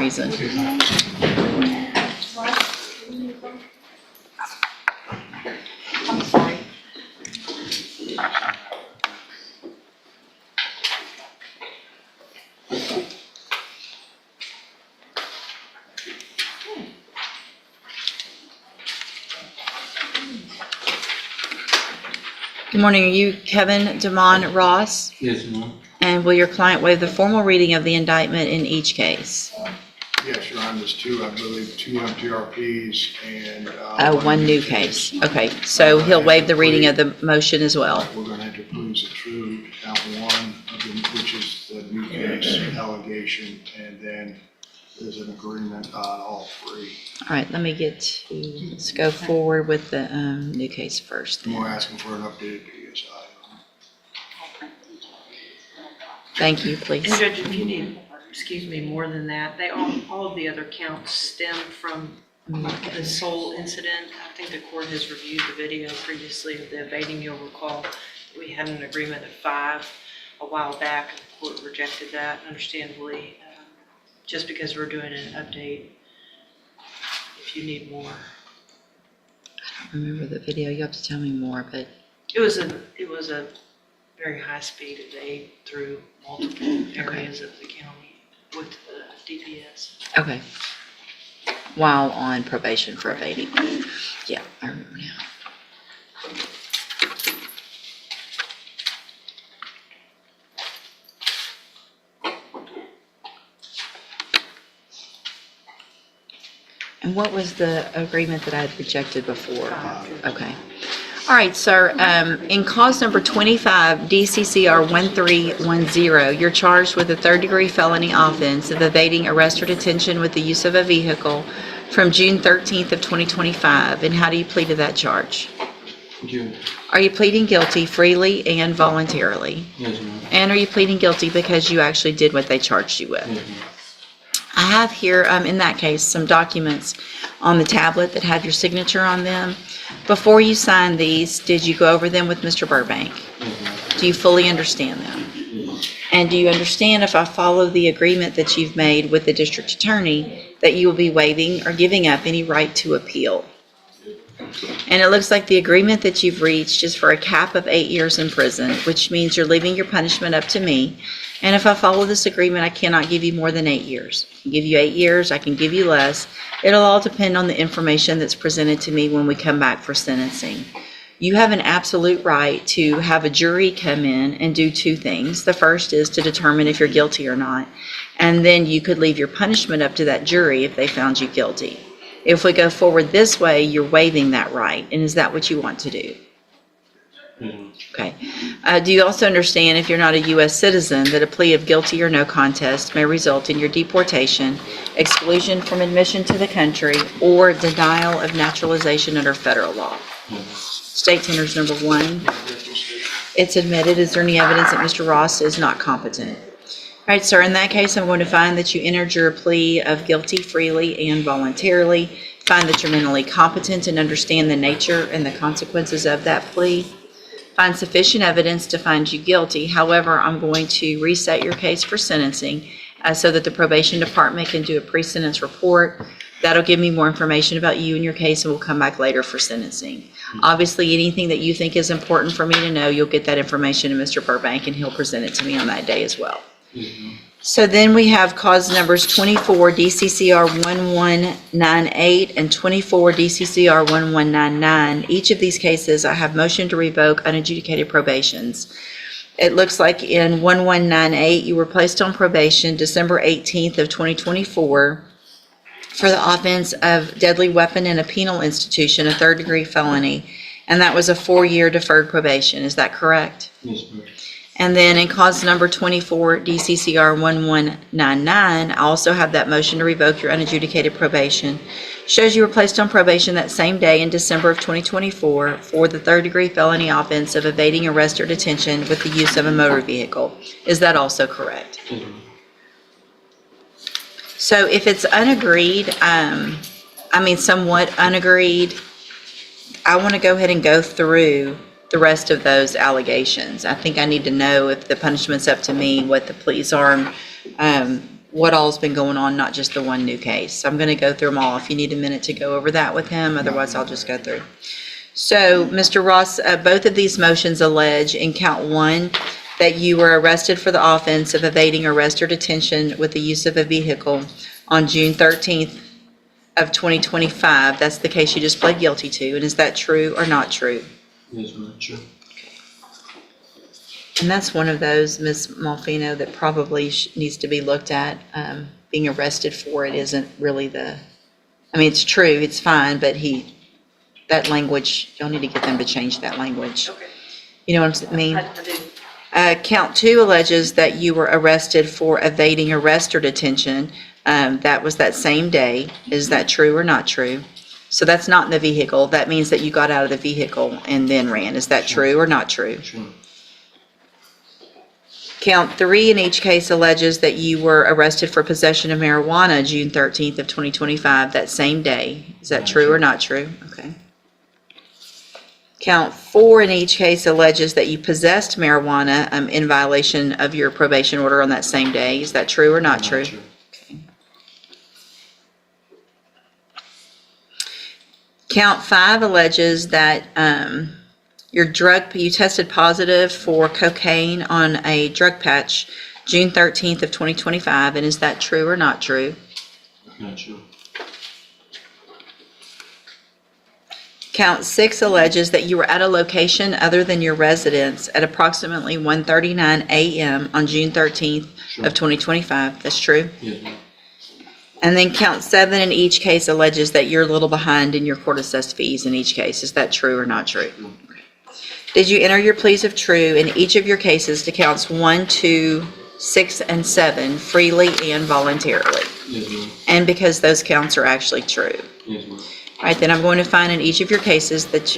reason. I'm sorry. Good morning. Are you Kevin Damon Ross? Yes, ma'am. And will your client waive the formal reading of the indictment in each case? Yes, Your Honor, there's two, I believe, two MTRPs and. One new case. Okay, so he'll waive the reading of the motion as well. We're gonna have to prove the true count one, which is the new case allegation, and then there's an agreement on all three. All right, let me let's go forward with the new case first And we're then. asking for an updated PSI. Thank you, And please. Judge, if you need, excuse me, more than that, all of the other counts stem from the sole incident. I think the court has reviewed the video previously of the evading. You'll recall we had an agreement of 5 a while back, and the court rejected that, understandably, just because we're doing an update. If you need more. I don't remember the video. You have to tell me more, but It was a very high speed evade through multiple areas of the county with the DPS. okay. While on probation for evading. Yeah, I remember now. And what was the agreement that I had rejected before? Okay. All right, sir, in cause number 25, DCCR 1310, you're charged with a third-degree felony offense of evading arrest or detention with the use of a vehicle from June 13th of 2025. And how do you plead to that charge? June. Are you pleading guilty freely and voluntarily? Yes, ma'am. And are you pleading guilty because you actually did what they charged you with? Yes, ma'am. I have here, in that case, some documents on the tablet that have your signature on them. Before you signed these, did you go over them with Mr. Burbank? Yes, ma'am. Do you fully understand them? Yes. And do you understand, if I follow the agreement that you've made with the district attorney, that you will be waiving or giving up any right to appeal? And it looks like the agreement that you've reached is for a cap of 8 years in prison, which means you're leaving your punishment up to me. And if I follow this agreement, I cannot give you more than 8 years. I can give you 8 years, I can give you less. It'll all depend on the information that's presented to me when we come back for sentencing. You have an absolute right to have a jury come in and do 2 things. The first is to determine if you're guilty or not. And then you could leave your punishment up to that jury if they found you guilty. If we go forward this way, you're waiving that right. And is that what you want to do? Yes, ma'am. Okay. Do you also understand, if you're not a U.S. citizen, that a plea of guilty or no contest may result in your deportation, exclusion from admission to the country, or denial of naturalization under federal law? Yes. State tenders number 1. It's admitted. Is there any evidence that Mr. Ross is not competent? All right, sir. In that case, I'm going to find that you entered your plea of guilty freely and voluntarily. Find that you're mentally competent and understand the nature and the consequences of that plea. Find sufficient evidence to find you guilty. However, I'm going to reset your case for sentencing so that the probation department can do a pre-sentence report. That'll give me more information about you and your case, and we'll come back later for sentencing. Obviously, anything that you think is important for me to know, you'll get that information to Mr. Burbank, and he'll present it to me on that day as well. Yes, ma'am. So then we have cause numbers 24 DCCR 1198 and 24 DCCR 1199. Each of these cases, I have motion to revoke unadjudicated probations. It looks like in 1198, you were placed on probation December 18th of 2024 for the offense of deadly weapon in a penal institution, a third-degree felony, and that was a 4-year deferred probation. Is that correct? Yes, ma'am. And then in cause number 24, DCCR 1199, I also have that motion to revoke your unadjudicated probation. Shows you were placed on probation that same day in December of 2024 for the third-degree felony offense of evading arrest or detention with the use of a motor vehicle. Is that also correct? Yes, ma'am. So if it's unagreed, somewhat unagreed, I want to go ahead and go through the rest of those allegations. I think I need to know if the punishment's up to me, what the pleas are, what all's been going on, not just the one new case. So I'm going to go through them all. If you need a minute to go over that with him, otherwise I'll just go through. So, Mr. Ross, both of these motions allege in count 1 that you were arrested for the offense of evading arrest or detention with the use of a vehicle on June 13th of 2025. That's the case you just pled guilty to. And is that true or not true? Yes, ma'am. Sure. And that's one of those, Ms. Malfino, that probably needs to be looked at. Being arrested for it isn't really it's true, it's fine, but that language, y'all need to get them to change that language. Okay. You know what I mean? I do. Count 2 alleges that you were arrested for evading arrest or detention. That was that same day. Is that true or not true? So that's not in the vehicle. That means that you got out of the vehicle and then ran. Is that true or not true? Sure. Count 3 in each case alleges that you were arrested for possession of marijuana June 13th of 2025, that same day. Is that true or not true? Okay. Count 4 in each case alleges that you possessed marijuana in violation of your probation order on that same day. Is that true or not true? Okay. Count 5 alleges that you tested positive for cocaine on a drug patch June 13th of 2025, and is that true or not true? Not sure. Count 6 alleges that you were at a location other than your residence at approximately 1:39 a.m. on June 13th of 2025. That's true? Yes, ma'am. And then count 7 in each case alleges that you're a little behind in your court-assessed fees in each case. Is that true or not true? Sure. Did you enter your pleas of true in each of your cases to counts 1, 2, 6, and 7 freely and voluntarily? Yes, ma'am. And because those counts are actually true. Yes, ma'am. All right, then I'm going to find in each of your cases that,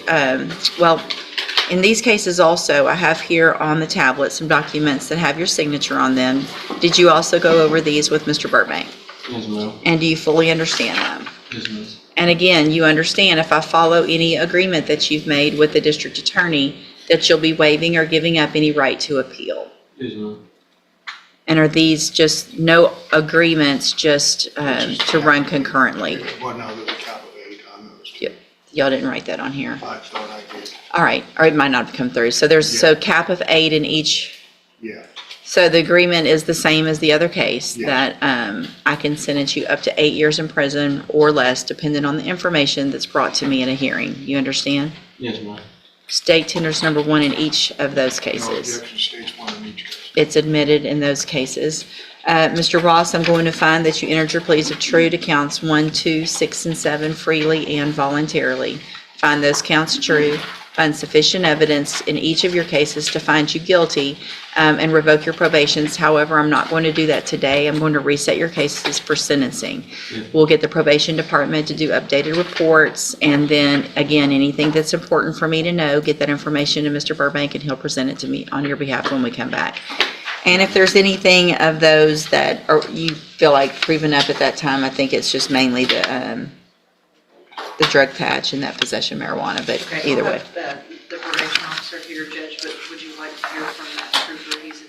in these cases also, I have here on the tablet some documents that have your signature on them. Did you also go over these with Mr. Burbank? Yes, ma'am. And do you fully understand them? Yes, ma'am. And again, you understand if I follow any agreement that you've made with the district attorney, that you'll be waiving or giving up any right to appeal. Yes, ma'am. And are these just no agreements, just to run concurrently? Well, no, there's a cap of 8 on those. Yep. Y'all didn't write that on here. I thought I did. All right, or it might not have come through. So so cap of 8 in each. Yeah, So the agreement is the same as the other case, Yes. that I can sentence you up to 8 years in prison or less, depending on the information that's brought to me in a hearing. You understand? Yes, ma'am. State tenders number 1 in each of those no cases. objection, states 1 in each case. It's admitted in those cases. Mr. Ross, I'm going to find that you entered your pleas of true to counts 1, 2, 6, and 7 freely and voluntarily. Find those counts true. Find sufficient evidence in each of your cases to find you guilty and revoke your probations. However, I'm not going to do that today. I'm going to reset your cases for sentencing. We'll get the probation department to do updated reports, and then, again, anything that's important for me to know, get that information to Mr. Burbank, and he'll present it to me on your behalf when we come back. And if there's anything of those that you feel like proving up at that time, I think it's just mainly the drug patch and that possession of marijuana, but Okay, either I'll way. have the probation officer here, Judge, but would you like to hear from that trooper? He's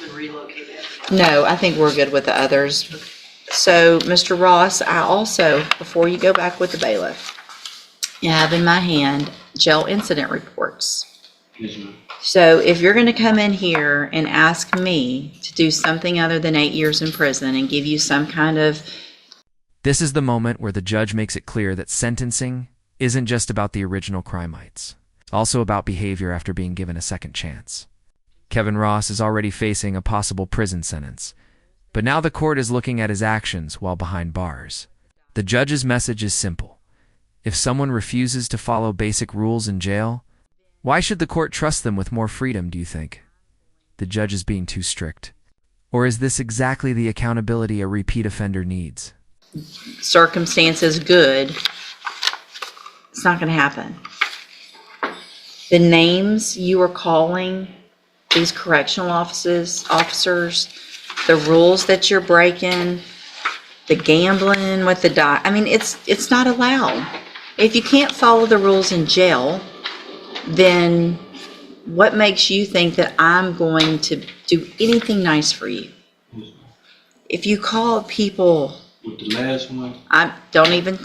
been relocated. No, I think we're good with the others. So, Mr. Ross, I also, before you go back with the bailiff, I have in my hand jail incident reports. Yes, ma'am. So if you're going to come in here and ask me to do something other than 8 years in prison and give you some kind of... This is the moment where the judge makes it clear that sentencing isn't just about the original crimeites. It's also about behavior after being given a second chance. Kevin Ross is already facing a possible prison sentence, but now the court is looking at his actions while behind bars. The judge's message is simple. If someone refuses to follow basic rules in jail, why should the court trust them with more freedom, do you think? The judge is being too strict. Or is this exactly the accountability a repeat offender needs? circumstances good, it's not going to happen. The names you are calling these correctional officers, the rules that you're breaking, the gambling with the I mean, it's not allowed. If you can't follow the rules in jail, then what makes you think that I'm going to do anything nice for you? if you call people, With the last one, don't even,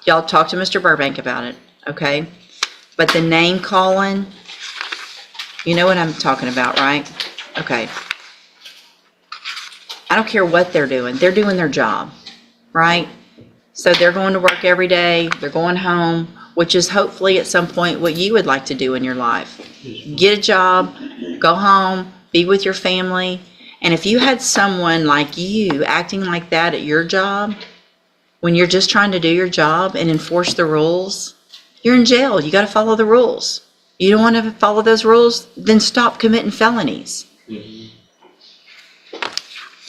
y'all talk to Mr. Burbank about it, okay? But the name calling, you know what I'm talking about, right? Okay. I don't care what they're doing their job, right? So they're going to work every day, they're going home, which is hopefully at some point what you would like to do in your life. Get a job, go home, be with your family. And if you had someone like you acting like that at your job, when you're just trying to do your job and enforce the rules, you're in jail. You got to follow the rules. You don't want to follow those rules? Then stop committing felonies. yes,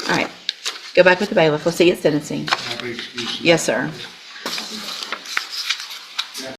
All right, go back with the bailiff. We'll see you at sentencing. Can I be excused? Yes, sir. Okay.